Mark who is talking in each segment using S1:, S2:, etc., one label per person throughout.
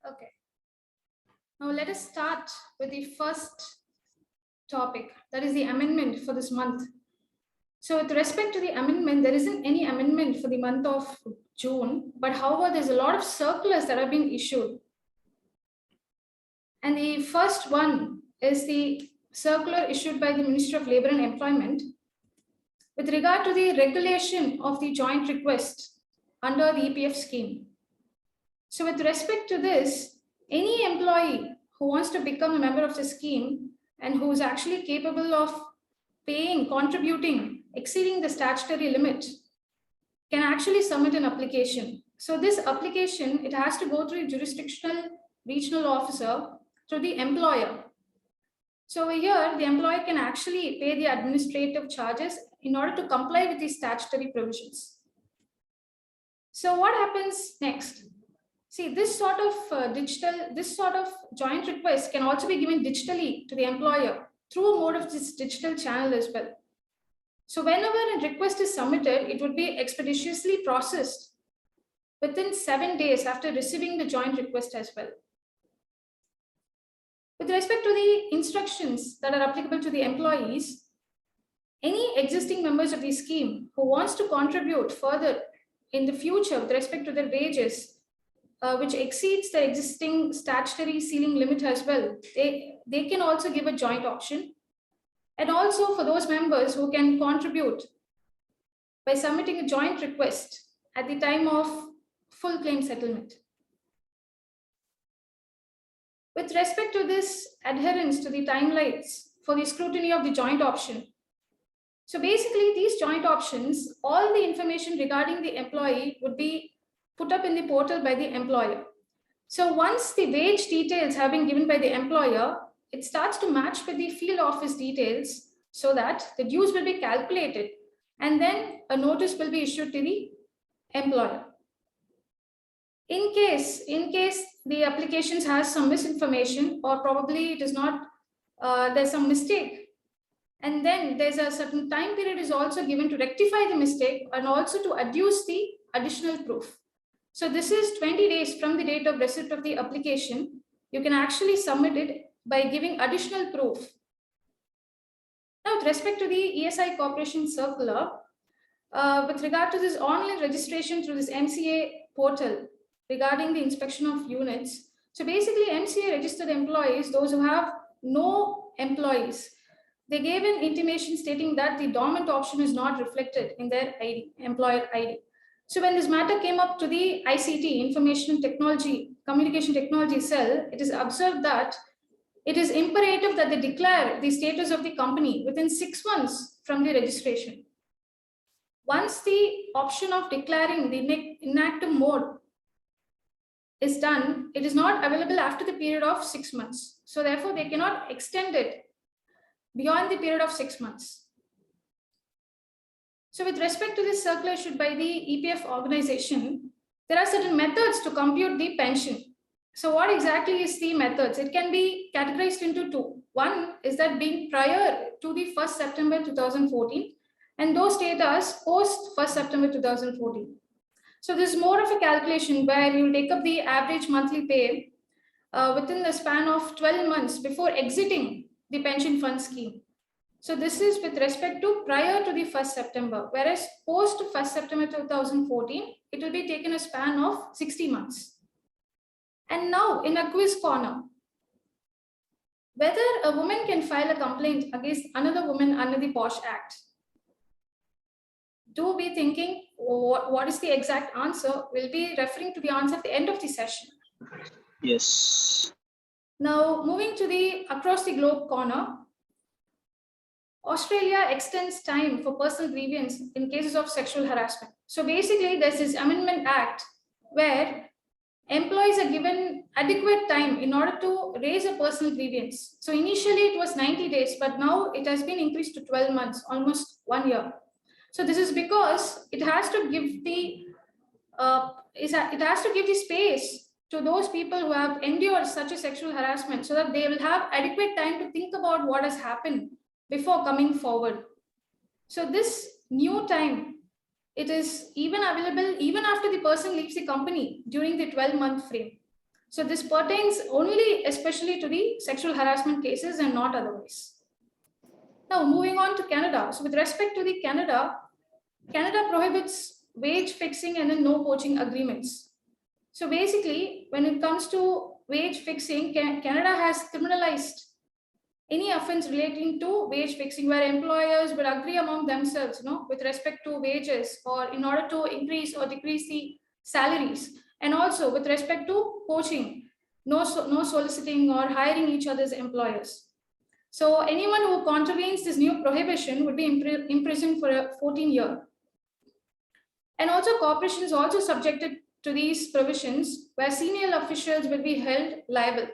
S1: Okay. Now let us start with the first topic, that is the amendment for this month. So with respect to the amendment, there isn't any amendment for the month of June, but however, there's a lot of circulars that have been issued. And the first one is the circular issued by the Ministry of Labour and Employment with regard to the regulation of the joint request under the EPF scheme. So with respect to this, any employee who wants to become a member of the scheme and who is actually capable of paying, contributing, exceeding the statutory limit can actually submit an application. So this application, it has to go through a jurisdictional regional officer through the employer. So over here, the employer can actually pay the administrative charges in order to comply with the statutory provisions. So what happens next? See, this sort of joint request can also be given digitally to the employer through a mode of this digital channel as well. So whenever a request is submitted, it would be expeditiously processed within 7 days after receiving the joint request as well. With respect to the instructions that are applicable to the employees, any existing members of the scheme who wants to contribute further in the future with respect to their wages, which exceeds the existing statutory ceiling limit as well, they can also give a joint option. And also for those members who can contribute by submitting a joint request at the time of full claim settlement. With respect to this adherence to the timelines for the scrutiny of the joint option. So basically these joint options, all the information regarding the employee would be put up in the portal by the employer. So once the wage details have been given by the employer, it starts to match with the field office details so that the dues will be calculated and then a notice will be issued to the employer. In case the applications has some misinformation or probably it is not, there's some mistake, and then there's a certain time period is also given to rectify the mistake and also to adduce the additional proof. So this is 20 days from the date of receipt of the application. You can actually submit it by giving additional proof. Now, with respect to the ESI Corporation Circular, with regard to this online registration through this MCA portal regarding the inspection of units. So basically MCA registered employees, those who have no employees, they gave an intimation stating that the dormant option is not reflected in their ID, employer ID. So when this matter came up to the ICT, Information Technology, Communication Technology Cell, it is observed that it is imperative that they declare the status of the company within 6 months from the registration. Once the option of declaring the inactive mode is done, it is not available after the period of 6 months. So therefore, they cannot extend it beyond the period of 6 months. So with respect to this circular issued by the EPF organization, there are certain methods to compute the pension. So what exactly is the methods? It can be categorized into two. One is that being prior to the 1st September 2014, and those data post 1st September 2014. So this is more of a calculation where you take up the average monthly pay within the span of 12 months before exiting the pension fund scheme. So this is with respect to prior to the 1st September, whereas post 1st September 2014, it will be taken a span of 60 months. And now in a quiz corner, whether a woman can file a complaint against another woman under the POSH Act. Do be thinking what is the exact answer. We'll be referring to the answer at the end of the session.
S2: Yes.
S1: Now moving to the across the globe corner, Australia extends time for personal grievance in cases of sexual harassment. So basically there's this Amendment Act where employees are given adequate time in order to raise a personal grievance. So initially it was 90 days, but now it has been increased to 12 months, almost 1 year. So this is because it has to give the space to those people who have endured such a sexual harassment so that they will have adequate time to think about what has happened before coming forward. So this new time, it is even available even after the person leaves the company during the 12-month frame. So this pertains only especially to the sexual harassment cases and not otherwise. Now moving on to Canada. So with respect to the Canada prohibits wage fixing and then no poaching agreements. So basically, when it comes to wage fixing, Canada has criminalized any offense relating to wage fixing where employers would agree among themselves, with respect to wages or in order to increase or decrease the salaries. And also with respect to poaching, no soliciting or hiring each other's employers. So anyone who contravenes this new prohibition would be imprisoned for a 14 year. And also corporations also subjected to these provisions where senior officials will be held liable.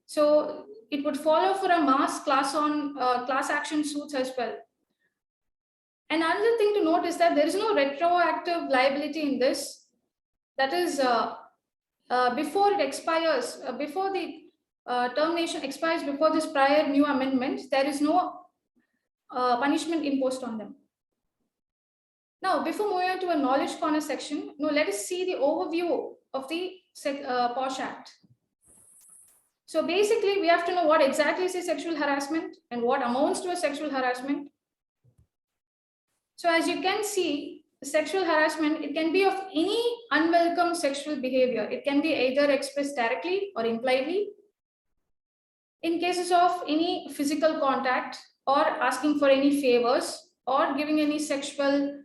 S1: So it would follow for a mass class action suits as well. And another thing to note is that there is no retroactive liability in this. That is, before it expires, before the termination expires, before this prior new amendment, there is no punishment imposed on them. Now, before moving on to a knowledge corner section, let us see the overview of the POSH Act. So basically, we have to know what exactly is a sexual harassment and what amounts to a sexual harassment. So as you can see, sexual harassment, it can be of any unwelcome sexual behavior. It can be either expressed directly or impliedly. In cases of any physical contact or asking for any favors or giving any sexual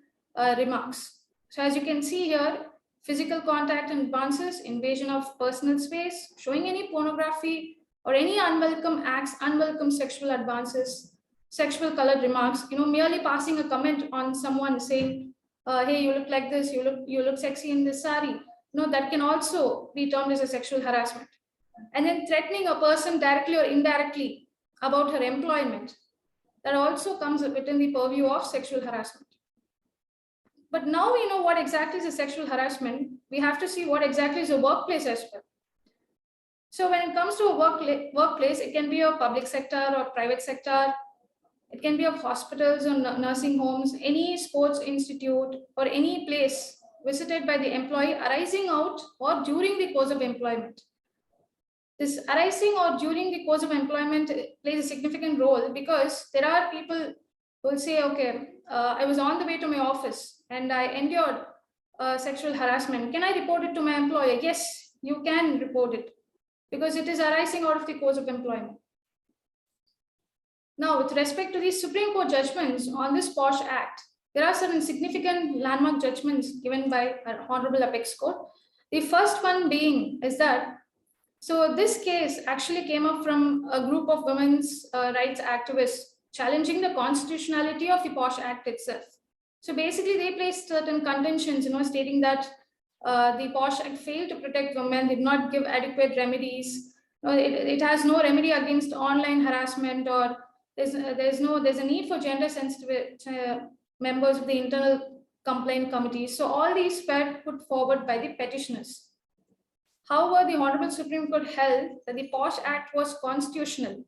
S1: remarks. So as you can see here, physical contact and advances, invasion of personal space, showing any pornography or any unwelcome acts, unwelcome sexual advances, sexual colored remarks, merely passing a comment on someone saying, hey, you look like this, you look sexy in this sari. That can also be termed as a sexual harassment. And then threatening a person directly or indirectly about her employment, that also comes within the purview of sexual harassment. But now we know what exactly is a sexual harassment. We have to see what exactly is a workplace as well. So when it comes to a workplace, it can be a public sector or private sector. It can be of hospitals or nursing homes, any sports institute, or any place visited by the employee arising out or during the course of employment. This arising or during the course of employment plays a significant role because there are people who will say, okay, I was on the way to my office and I endured sexual harassment. Can I report it to my employer? Yes, you can report it because it is arising out of the course of employment. Now, with respect to the Supreme Court judgments on this POSH Act, there are certain significant landmark judgments given by an Honorable Apex Court. The first one being is that, so this case actually came up from a group of women's rights activists challenging the constitutionality of the POSH Act itself. So basically, they placed certain contentions, stating that the POSH Act failed to protect women, did not give adequate remedies. It has no remedy against online harassment, or there's a need for gender sensitive members of the internal complaint committees. So all these were put forward by the petitioners. However, the Honorable Supreme Court held that the POSH Act was constitutional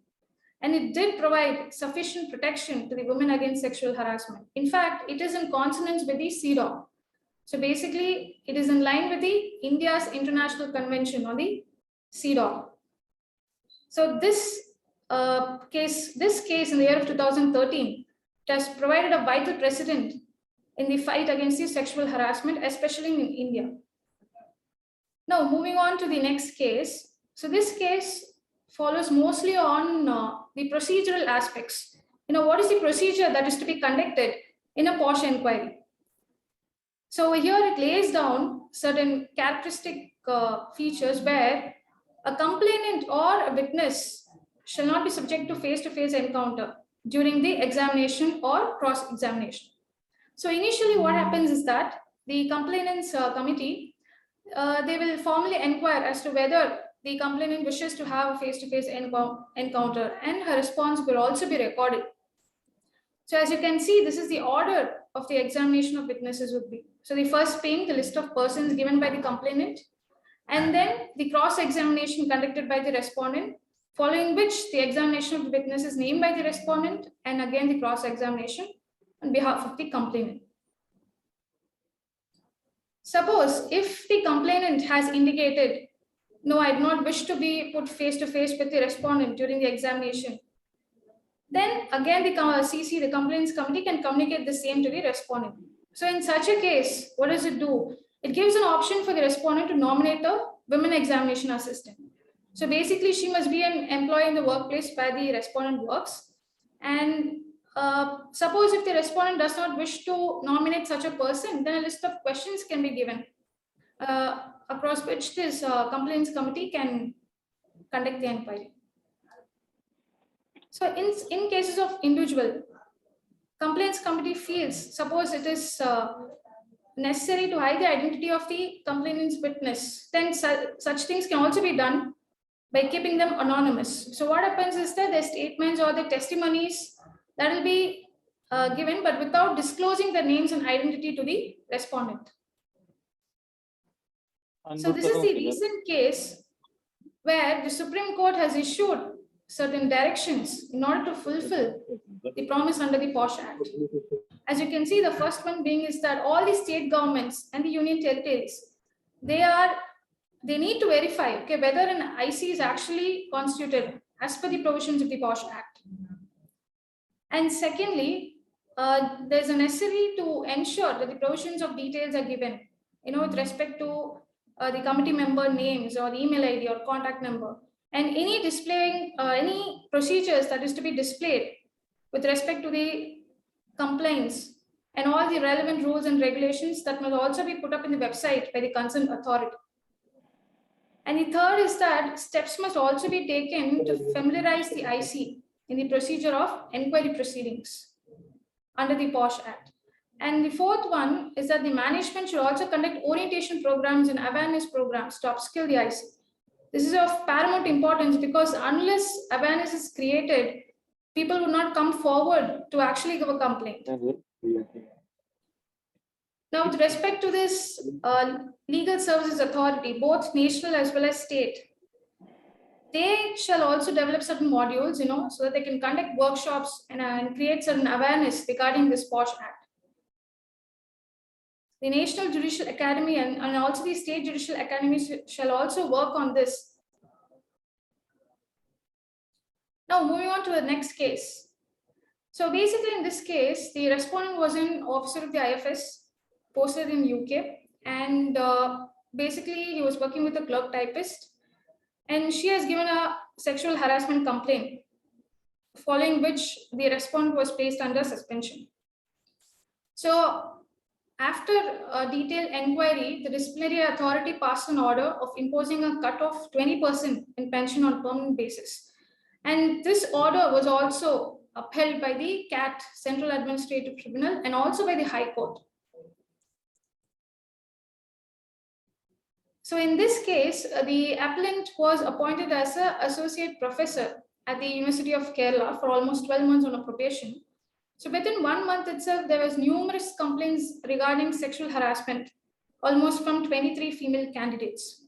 S1: and it did provide sufficient protection to the women against sexual harassment. In fact, it is in consonance with the CEDAW. So basically, it is in line with the India's International Convention on the CEDAW. So this case in the year of 2013 has provided a vital precedent in the fight against the sexual harassment, especially in India. Now, moving on to the next case. So this case follows mostly on the procedural aspects. What is the procedure that is to be conducted in a POSH inquiry? So here it lays down certain characteristic features where a complainant or a witness shall not be subject to face-to-face encounter during the examination or cross-examination. So initially what happens is that the complainant's committee, they will formally inquire as to whether the complainant wishes to have a face-to-face encounter, and her response will also be recorded. So as you can see, this is the order of the examination of witnesses would be. So the first being the list of persons given by the complainant, and then the cross-examination conducted by the respondent, following which the examination of the witness is named by the respondent, and again the cross-examination on behalf of the complainant. Suppose if the complainant has indicated no, I do not wish to be put face to face with the respondent during the examination. Then again, the CC, the complaints committee, can communicate the same to the respondent. So in such a case, what does it do? It gives an option for the respondent to nominate a women examination assistant. So basically, she must be an employee in the workplace where the respondent works. And suppose if the respondent does not wish to nominate such a person, then a list of questions can be given across which this complaints committee can conduct the inquiry. So in cases of individual, complaints committee feels, suppose it is necessary to hide the identity of the complainant's witness, then such things can also be done by keeping them anonymous. So what happens is that the statements or the testimonies that will be given, but without disclosing the names and identity to the respondent. So this is the recent case where the Supreme Court has issued certain directions in order to fulfill the promise under the POSH Act. As you can see, the first one being is that all the state governments and the union territories, they need to verify, okay, whether an IC is actually constituted as per the provisions of the POSH Act. And secondly, there's a necessity to ensure that the provisions of details are given, with respect to the committee member names or email ID or contact number, and any displaying any procedures that is to be displayed with respect to the complaints, and all the relevant rules and regulations that must also be put up in the website by the concerned authority. And the third is that steps must also be taken to familiarize the IC in the procedure of inquiry proceedings under the POSH Act. And the fourth one is that the management should also conduct orientation programs and awareness programs to upskill the IC. This is of paramount importance because unless awareness is created, people would not come forward to actually give a complaint. Now, with respect to this legal services authority, both national as well as state, they shall also develop certain modules, so that they can conduct workshops and create certain awareness regarding this POSH Act. The National Judicial Academy and also the state judicial academies shall also work on this. Now, moving on to the next case. So basically in this case, the respondent was an officer of the IFS posted in UK, and basically he was working with a clerk typist, and she has given a sexual harassment complaint, following which the respondent was placed under suspension. So after a detailed inquiry, the disciplinary authority passed an order of imposing a cut of 20% in pension on permanent basis. And this order was also upheld by the CAT, Central Administrative Tribunal, and also by the High Court. So in this case, the appellant was appointed as an associate professor at the University of Kerala for almost 12 months on a probation. So within 1 month itself, there was numerous complaints regarding sexual harassment, almost from 23 female candidates.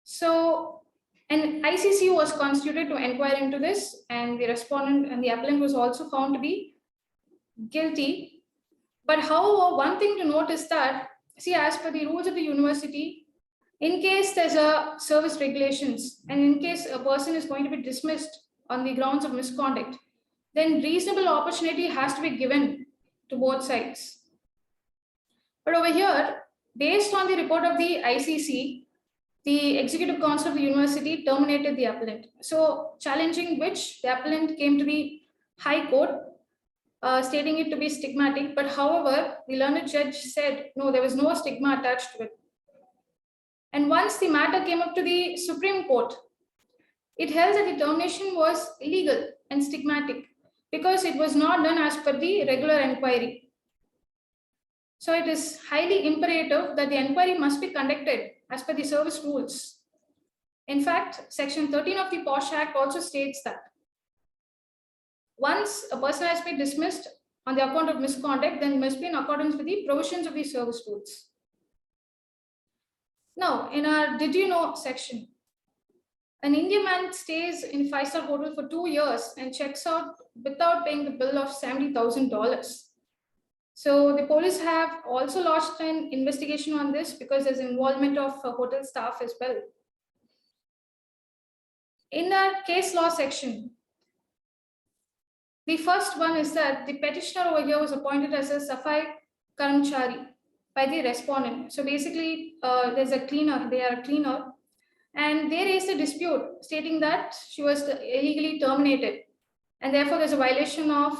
S1: So an ICC was constituted to inquire into this, and the respondent and the appellant was also found to be guilty. But however, one thing to note is that, see, as per the rules of the university, in case there's a service regulations, and in case a person is going to be dismissed on the grounds of misconduct, then reasonable opportunity has to be given to both sides. But over here, based on the report of the ICC, the Executive Council of the university terminated the appellant. So challenging which, the appellant came to the High Court, stating it to be stigmatic. But however, the learned judge said, no, there was no stigma attached to it. And once the matter came up to the Supreme Court, it held that the termination was illegal and stigmatic because it was not done as per the regular inquiry. So it is highly imperative that the inquiry must be conducted as per the service rules. In fact, Section 13 of the POSH Act also states that once a person has been dismissed on the account of misconduct, then must be in accordance with the provisions of the service rules. Now, in our Did You Know section, an Indian man stays in a 5-star hotel for 2 years and checks out without paying the bill of $70,000. So the police have also launched an investigation on this because there's involvement of hotel staff as well. in our case law section, the first one is that the petitioner over here was appointed as a Safai Karamchari by the respondent. So basically, there's a cleaner, they are a cleaner, and they raised a dispute stating that she was illegally terminated, and therefore there's a violation of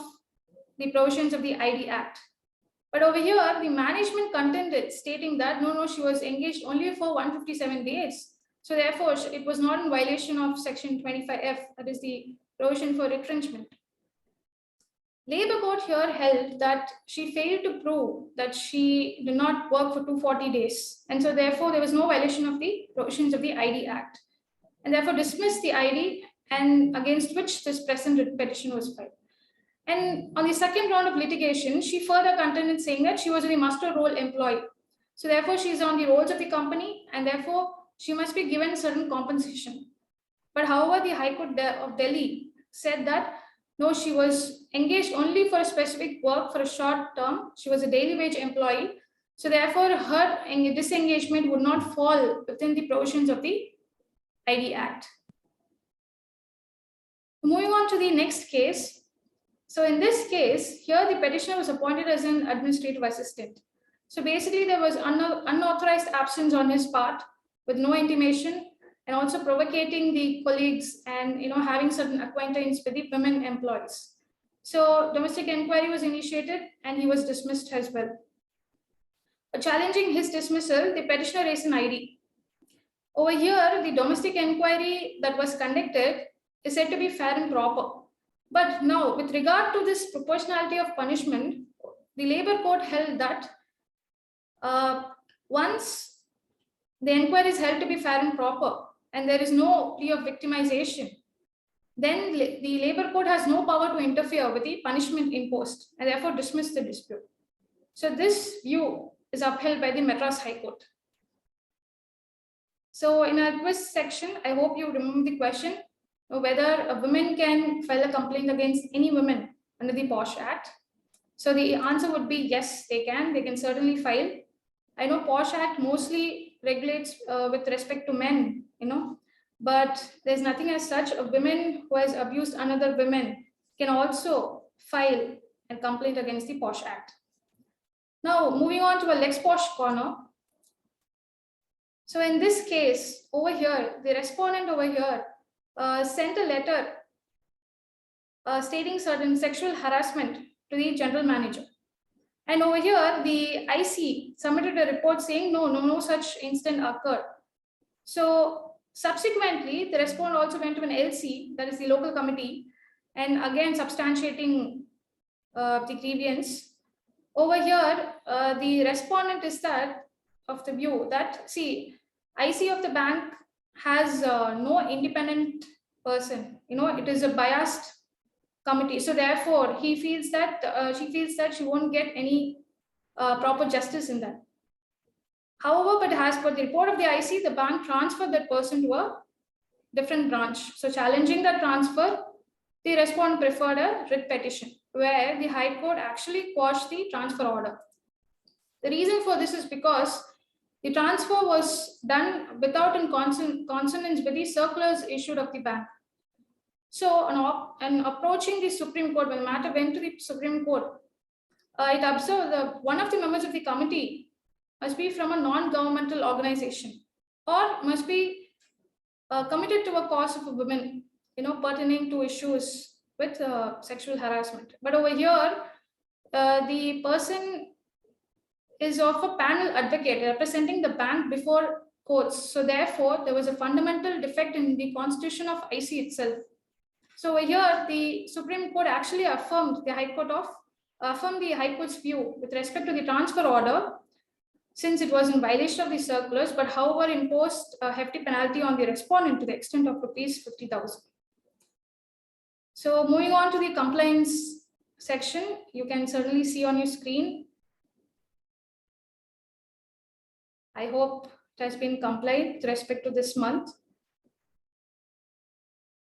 S1: the provisions of the ID Act. But over here, the management contended, stating that no, she was engaged only for 157 days. So therefore, it was not in violation of Section 25F, that is the provision for retrenchment. Labour Court here held that she failed to prove that she did not work for 240 days. And so therefore, there was no violation of the provisions of the ID Act. And therefore dismissed the ID, and against which this present petition was filed. And on the second round of litigation, she further contended, saying that she was a master role employee. So therefore, she is on the rolls of the company, and therefore she must be given certain compensation. But however, the High Court of Delhi said that no, she was engaged only for a specific work for a short term. She was a daily wage employee. So therefore, her disengagement would not fall within the provisions of the ID Act. Moving on to the next case. So in this case, here the petitioner was appointed as an administrative assistant. So basically, there was unauthorized absence on his part with no intimation, and also provoking the colleagues and having certain acquaintance with the women employees. So domestic inquiry was initiated and he was dismissed as well. Challenging his dismissal, the petitioner raised an ID. Over here, the domestic inquiry that was conducted is said to be fair and proper. But now, with regard to this proportionality of punishment, the Labour Court held that once the inquiry is held to be fair and proper, and there is no plea of victimization, then the Labour Court has no power to interfere with the punishment imposed, and therefore dismiss the dispute. So this view is upheld by the Madras High Court. So in our quiz section, I hope you remember the question, whether a woman can file a complaint against any woman under the POSH Act. So the answer would be yes, they can certainly file. I know POSH Act mostly regulates with respect to men, but there's nothing as such. A woman who has abused another woman can also file a complaint against the POSH Act. Now, moving on to a Lex POSH corner. So in this case, over here, the respondent over here sent a letter stating certain sexual harassment to the general manager. And over here, the IC submitted a report saying no such incident occurred. So subsequently, the respondent also went to an LC, that is the local committee, and again substantiating the grievance. Over here, the respondent is that of the view that, see, IC of the bank has no independent person. It is a biased committee. So therefore, she feels that she won't get any proper justice in that. However, but as per the report of the IC, the bank transferred that person to a different branch. So challenging that transfer, the respondent preferred a writ petition, where the High Court actually quashed the transfer order. The reason for this is because the transfer was done without in consonance with the circulars issued of the bank. So, and approaching the Supreme Court, when the matter went to the Supreme Court, it observed that one of the members of the committee must be from a non-governmental organization, or must be committed to a cause of a woman, pertaining to issues with sexual harassment. But over here, the person is of a panel advocate representing the bank before courts. So therefore, there was a fundamental defect in the constitution of IC itself. So over here, the Supreme Court actually affirmed the High Court's view with respect to the transfer order, since it was in violation of the circulars, but however imposed a hefty penalty on the respondent to the extent of rupees 50,000. So moving on to the compliance section, you can certainly see on your screen. I hope it has been complied with respect to this month.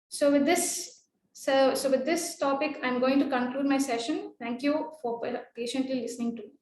S1: So with this topic, I'm going to conclude my session. Thank you for patiently listening to me.